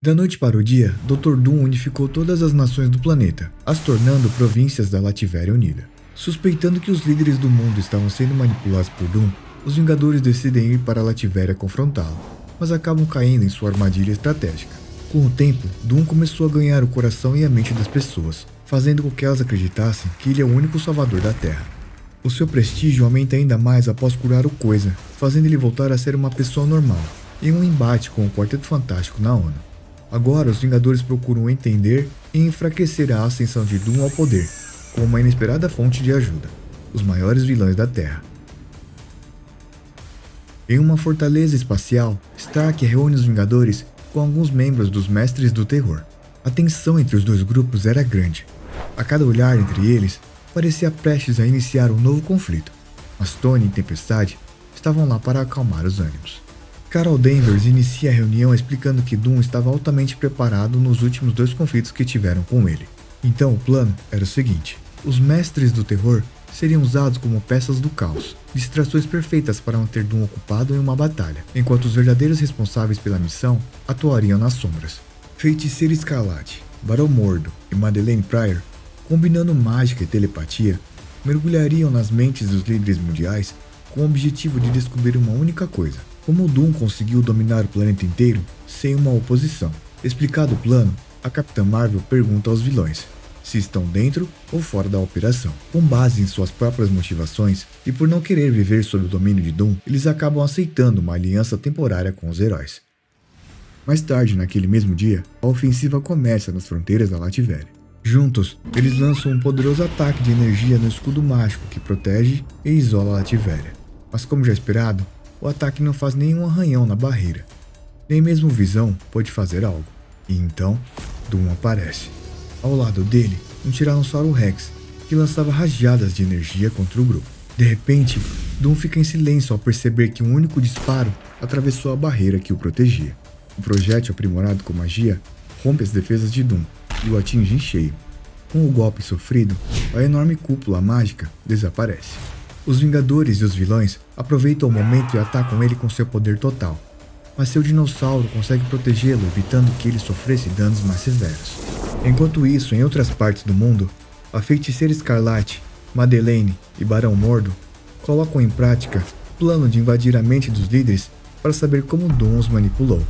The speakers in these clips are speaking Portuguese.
Da noite para o dia, Dr. Doom unificou todas as nações do planeta, as tornando províncias da Lativéria Unida. Suspeitando que os líderes do mundo estavam sendo manipulados por Doom, os Vingadores decidem ir para a Lativéria confrontá-lo, mas acabam caindo em sua armadilha estratégica. Com o tempo, Doom começou a ganhar o coração e a mente das pessoas, fazendo com que elas acreditassem que ele é o único salvador da Terra. O seu prestígio aumenta ainda mais após curar o Coisa, fazendo ele voltar a ser uma pessoa normal, em um embate com o Quarteto Fantástico na ONU. Agora, os Vingadores procuram entender e enfraquecer a ascensão de Doom ao poder, com uma inesperada fonte de ajuda, os maiores vilões da Terra. Em uma fortaleza espacial, Stark reúne os Vingadores com alguns membros dos Mestres do Terror. A tensão entre os dois grupos era grande. A cada olhar entre eles, parecia prestes a iniciar um novo conflito, mas Tony e Tempestade estavam lá para acalmar os ânimos. Carol Danvers inicia a reunião explicando que Doom estava altamente preparado nos últimos 2 conflitos que tiveram com ele. Então o plano era o seguinte: os Mestres do Terror seriam usados como peças do caos, distrações perfeitas para manter Doom ocupado em uma batalha, enquanto os verdadeiros responsáveis pela missão atuariam nas sombras. Feiticeira Escarlate, Barão Mordo e Madeleine Pryor, combinando mágica e telepatia, mergulhariam nas mentes dos líderes mundiais com o objetivo de descobrir uma única coisa: como Doom conseguiu dominar o planeta inteiro sem uma oposição. Explicado o plano, a Capitã Marvel pergunta aos vilões se estão dentro ou fora da operação. Com base em suas próprias motivações e por não querer viver sob o domínio de Doom, eles acabam aceitando uma aliança temporária com os heróis. Mais tarde, naquele mesmo dia, a ofensiva começa nas fronteiras da Lativéria. Juntos, eles lançam um poderoso ataque de energia no escudo mágico que protege e isola a Lativéria. Mas como já esperado, o ataque não faz nenhum arranhão na barreira. Nem mesmo Visão pôde fazer algo. E então, Doom aparece. Ao lado dele, um Tiranossauro Rex, que lançava rajadas de energia contra o grupo. De repente, Doom fica em silêncio ao perceber que um único disparo atravessou a barreira que o protegia. O projétil aprimorado com magia rompe as defesas de Doom e o atinge em cheio. Com o golpe sofrido, a enorme cúpula mágica desaparece. Os Vingadores e os vilões aproveitam o momento e atacam ele com seu poder total, mas seu dinossauro consegue protegê-lo, evitando que ele sofresse danos mais severos. Enquanto isso, em outras partes do mundo, a Feiticeira Escarlate, Madeleine e Barão Mordo colocam em prática o plano de invadir a mente dos líderes para saber como Doom os manipulou.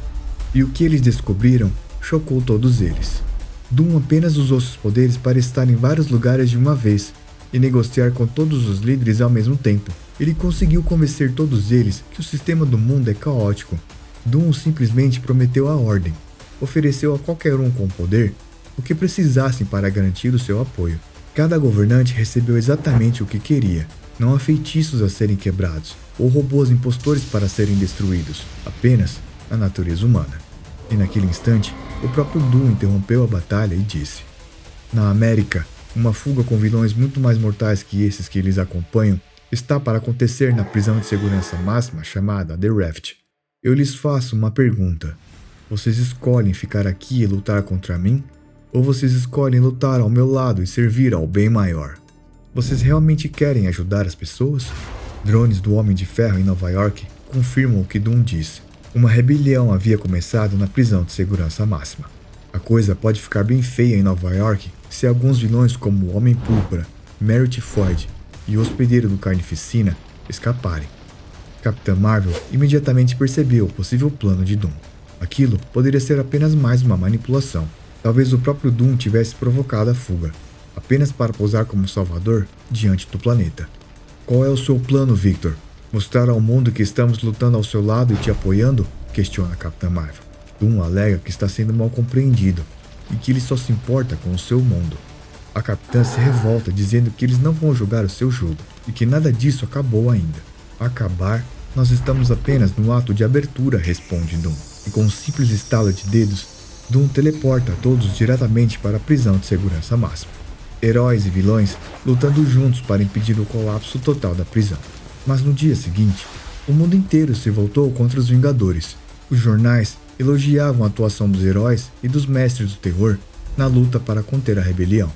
E o que eles descobriram chocou todos eles. Doom apenas usou seus poderes para estar em vários lugares de uma vez e negociar com todos os líderes ao mesmo tempo. Ele conseguiu convencer todos eles que o sistema do mundo é caótico. Doom simplesmente prometeu a ordem, ofereceu a qualquer um com poder o que precisassem para garantir o seu apoio. Cada governante recebeu exatamente o que queria. Não há feitiços a serem quebrados, ou robôs impostores para serem destruídos, apenas a natureza humana. E naquele instante, o próprio Doom interrompeu a batalha e disse: na América, uma fuga com vilões muito mais mortais que esses que eles acompanham está para acontecer na prisão de segurança máxima chamada The Raft. Eu lhes faço uma pergunta. Vocês escolhem ficar aqui e lutar contra mim? Ou vocês escolhem lutar ao meu lado e servir ao bem maior? Vocês realmente querem ajudar as pessoas? Drones do Homem de Ferro em Nova York confirmam o que Doom disse. Uma rebelião havia começado na prisão de segurança máxima. A coisa pode ficar bem feia em Nova York se alguns vilões como o Homem Púrpura, Merit Floyd e o Hospedeiro do Carnificina escaparem. Capitã Marvel imediatamente percebeu o possível plano de Doom. Aquilo poderia ser apenas mais uma manipulação. Talvez o próprio Doom tivesse provocado a fuga, apenas para posar como salvador diante do planeta. Qual é o seu plano, Victor? Mostrar ao mundo que estamos lutando ao seu lado e te apoiando? Questiona a Capitã Marvel. Doom alega que está sendo mal compreendido e que ele só se importa com o seu mundo. A Capitã se revolta dizendo que eles não vão jogar o seu jogo e que nada disso acabou ainda. Acabar? Nós estamos apenas no ato de abertura, responde Doom. E com um simples estalo de dedos, Doom teleporta todos diretamente para a prisão de segurança máxima. Heróis e vilões lutando juntos para impedir o colapso total da prisão. Mas no dia seguinte, o mundo inteiro se voltou contra os Vingadores. Os jornais elogiavam a atuação dos heróis e dos Mestres do Terror na luta para conter a rebelião,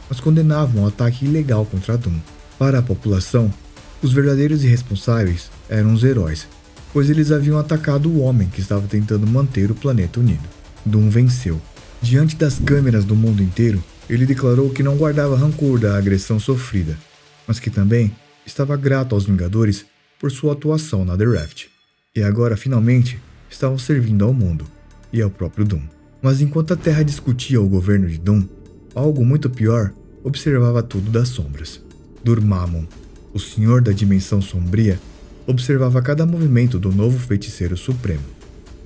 mas condenavam o ataque ilegal contra Doom. Para a população, os verdadeiros irresponsáveis eram os heróis, pois eles haviam atacado o homem que estava tentando manter o planeta unido. Doom venceu. Diante das câmeras do mundo inteiro, ele declarou que não guardava rancor da agressão sofrida, mas que também estava grato aos Vingadores por sua atuação na The Raft. E agora, finalmente, estavam servindo ao mundo e ao próprio Doom. Mas enquanto a Terra discutia o governo de Doom, algo muito pior observava tudo das sombras. Dormammu, o Senhor da Dimensão Sombria, observava cada movimento do novo Feiticeiro Supremo.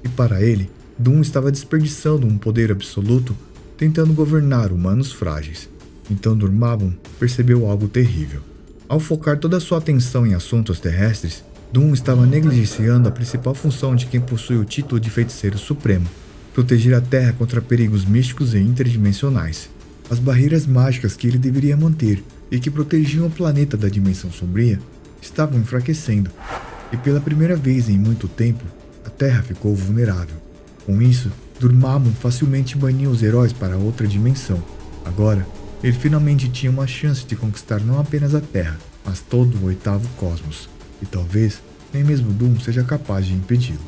E para ele, Doom estava desperdiçando um poder absoluto tentando governar humanos frágeis. Então Dormammu percebeu algo terrível. Ao focar toda sua atenção em assuntos terrestres, Doom estava negligenciando a principal função de quem possui o título de Feiticeiro Supremo: proteger a Terra contra perigos místicos e interdimensionais. As barreiras mágicas que ele deveria manter e que protegiam o planeta da Dimensão Sombria estavam enfraquecendo, e pela primeira vez em muito tempo, a Terra ficou vulnerável. Com isso, Dormammu facilmente baniu os heróis para outra dimensão. Agora, ele finalmente tinha uma chance de conquistar não apenas a Terra, mas todo o oitavo cosmos, e talvez nem mesmo Doom seja capaz de impedi-lo.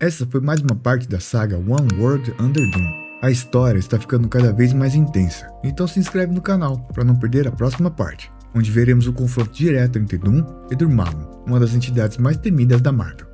Essa foi mais uma parte da saga One World Under Doom. A história está ficando cada vez mais intensa, então se inscreve no canal para não perder a próxima parte, onde veremos o confronto direto entre Doom e Dormammu, uma das entidades mais temidas da Marvel.